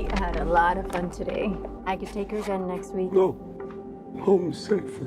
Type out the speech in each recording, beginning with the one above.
We had a lot of fun today. I could take her again next week. No. Home is safer.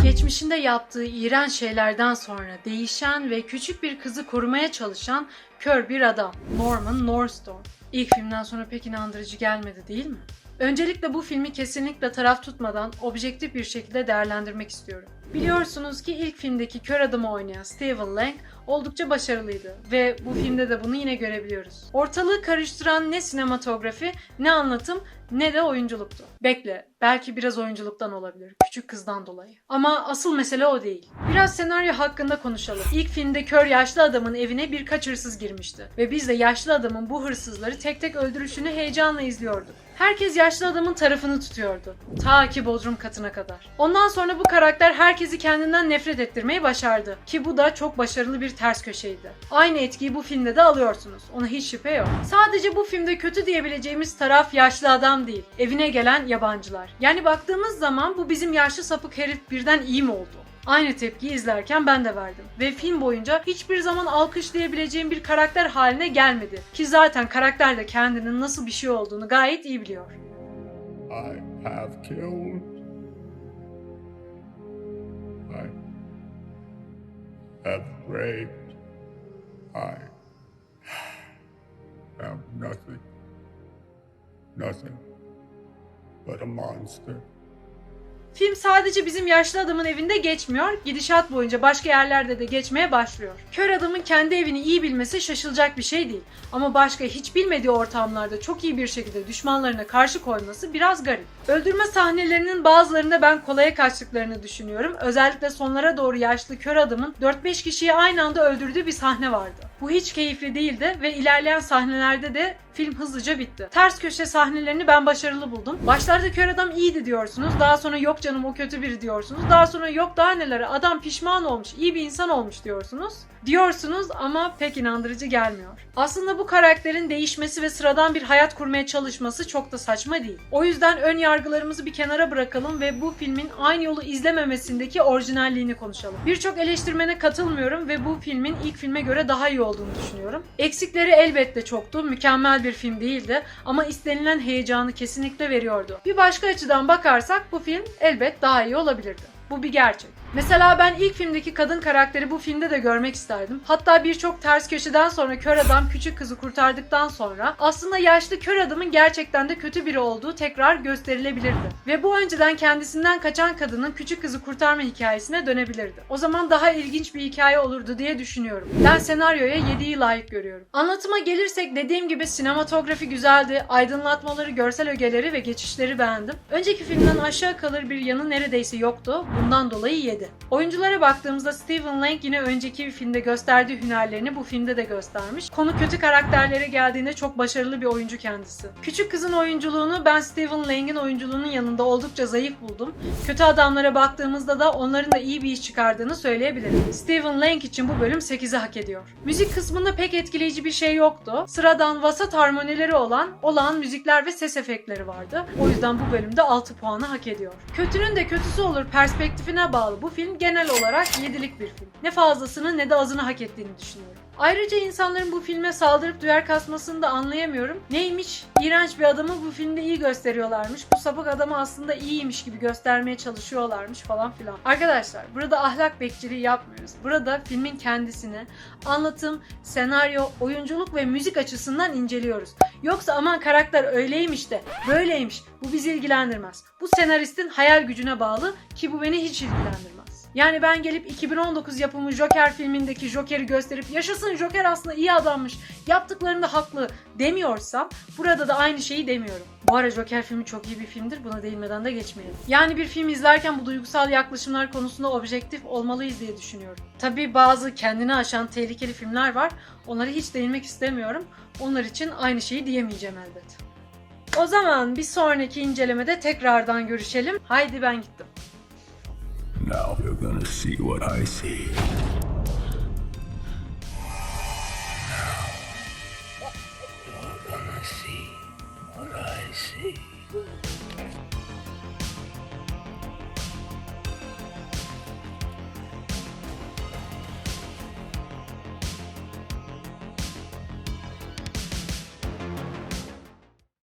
Geçmişinde yaptığı iğrenç şeylerden sonra değişen ve küçük bir kızı korumaya çalışan kör bir adam. Norman Northstorm. İlk filmden sonra pek inandırıcı gelmedi değil mi? Öncelikle bu filmi kesinlikle taraf tutmadan objektif bir şekilde değerlendirmek istiyorum. Biliyorsunuz ki ilk filmdeki kör adamı oynayan Stephen Lang oldukça başarılıydı ve bu filmde de bunu yine görebiliyoruz. Ortalığı karıştıran ne sinematografi, ne anlatım, ne de oyunculuktu. Bekle, belki biraz oyunculuktan olabilir, küçük kızdan dolayı. Ama asıl mesele o değil. Biraz senaryo hakkında konuşalım. İlk filmde kör yaşlı adamın evine birkaç hırsız girmişti ve biz de yaşlı adamın bu hırsızları tek tek öldürüşünü heyecanla izliyorduk. Herkes yaşlı adamın tarafını tutuyordu. Ta ki bodrum katına kadar. Ondan sonra bu karakter herkesi kendinden nefret ettirmeyi başardı. Ki bu da çok başarılı bir ters köşeydi. Aynı etkiyi bu filmde de alıyorsunuz. Ona hiç şüphe yok. Sadece bu filmde kötü diyebileceğimiz taraf yaşlı adam değil. Evine gelen yabancılar. Yani baktığımız zaman bu bizim yaşlı sapık herif birden iyi mi oldu? Aynı tepkiyi izlerken ben de verdim. Ve film boyunca hiçbir zaman alkışlayabileceğim bir karakter haline gelmedi. Ki zaten karakter de kendinin nasıl bir şey olduğunu gayet iyi biliyor. I have killed. I have raped. I am nothing. Nothing but a monster. Film sadece bizim yaşlı adamın evinde geçmiyor, gidişat boyunca başka yerlerde de geçmeye başlıyor. Kör adamın kendi evini iyi bilmesi şaşılacak bir şey değil. Ama başka hiç bilmediği ortamlarda çok iyi bir şekilde düşmanlarına karşı koyması biraz garip. Öldürme sahnelerinin bazılarında ben kolaya kaçtıklarını düşünüyorum. Özellikle sonlara doğru yaşlı kör adamın 4-5 kişiyi aynı anda öldürdüğü bir sahne vardı. Bu hiç keyifli değildi ve ilerleyen sahnelerde de film hızlıca bitti. Ters köşe sahnelerini ben başarılı buldum. Başlarda kör adam iyiydi diyorsunuz. Daha sonra yok canım o kötü biri diyorsunuz. Daha sonra yok daha nelere adam pişman olmuş, iyi bir insan olmuş diyorsunuz ama pek inandırıcı gelmiyor. Aslında bu karakterin değişmesi ve sıradan bir hayat kurmaya çalışması çok da saçma değil. O yüzden ön yargılarımızı bir kenara bırakalım ve bu filmin aynı yolu izlememesindeki orijinalliğini konuşalım. Birçok eleştirmene katılmıyorum ve bu filmin ilk filme göre daha iyi olduğunu düşünüyorum. Eksikleri elbette çoktu, mükemmel bir film değildi ama istenilen heyecanı kesinlikle veriyordu. Bir başka açıdan bakarsak bu film elbet daha iyi olabilirdi. Bu bir gerçek. Mesela ben ilk filmdeki kadın karakteri bu filmde de görmek isterdim. Hatta birçok ters köşeden sonra kör adam küçük kızı kurtardıktan sonra aslında yaşlı kör adamın gerçekten de kötü biri olduğu tekrar gösterilebilirdi. Ve bu önceden kendisinden kaçan kadının küçük kızı kurtarma hikayesine dönebilirdi. O zaman daha ilginç bir hikaye olurdu diye düşünüyorum. Ben senaryoya 7'yi layık görüyorum. Anlatıma gelirsek dediğim gibi sinematografi güzeldi, aydınlatmaları, görsel ögeleri ve geçişleri beğendim. Önceki filmden aşağı kalır bir yanı neredeyse yoktu. Bundan dolayı 7. Oyunculara baktığımızda Stephen Lang yine önceki bir filmde gösterdiği hünerlerini bu filmde de göstermiş. Konu kötü karakterlere geldiğinde çok başarılı bir oyuncu kendisi. Küçük kızın oyunculuğunu ben Stephen Lang'in oyunculuğunun yanında oldukça zayıf buldum. Kötü adamlara baktığımızda da onların da iyi bir iş çıkardığını söyleyebilirim. Stephen Lang için bu bölüm 8'i hak ediyor. Müzik kısmında pek etkileyici bir şey yoktu. Sıradan vasat harmonileri olan olağan müzikler ve ses efektleri vardı. O yüzden bu bölümde 6 puanı hak ediyor. Kötünün de kötüsü olur perspektifine bağlı bu film genel olarak 7'lik bir film. Ne fazlasını ne de azını hak ettiğini düşünüyorum. Ayrıca insanların bu filme saldırıp duyar kasmasını da anlayamıyorum. Neymiş? İğrenç bir adamı bu filmde iyi gösteriyorlarmış. Bu sapık adamı aslında iyiymiş gibi göstermeye çalışıyorlarmış falan filan. Arkadaşlar burada ahlak bekçiliği yapmıyoruz. Burada filmin kendisini anlatım, senaryo, oyunculuk ve müzik açısından inceliyoruz. Yoksa aman karakter öyleymiş de böyleymiş bu bizi ilgilendirmez. Bu senaristin hayal gücüne bağlı ki bu beni hiç ilgilendirmez. Yani ben gelip 2019 yapımı Joker filmindeki Joker'i gösterip yaşasın Joker aslında iyi adammış, yaptıklarında haklı demiyorsam burada da aynı şeyi demiyorum. Bu ara Joker filmi çok iyi bir filmdir, buna değinmeden de geçmeyelim. Yani bir film izlerken bu duygusal yaklaşımlar konusunda objektif olmalıyız diye düşünüyorum. Tabii bazı kendini aşan tehlikeli filmler var, onlara hiç değinmek istemiyorum. Onlar için aynı şeyi diyemeyeceğim elbet. O zaman bir sonraki incelemede tekrardan görüşelim. Haydi ben gittim. Now you're gonna see what I see.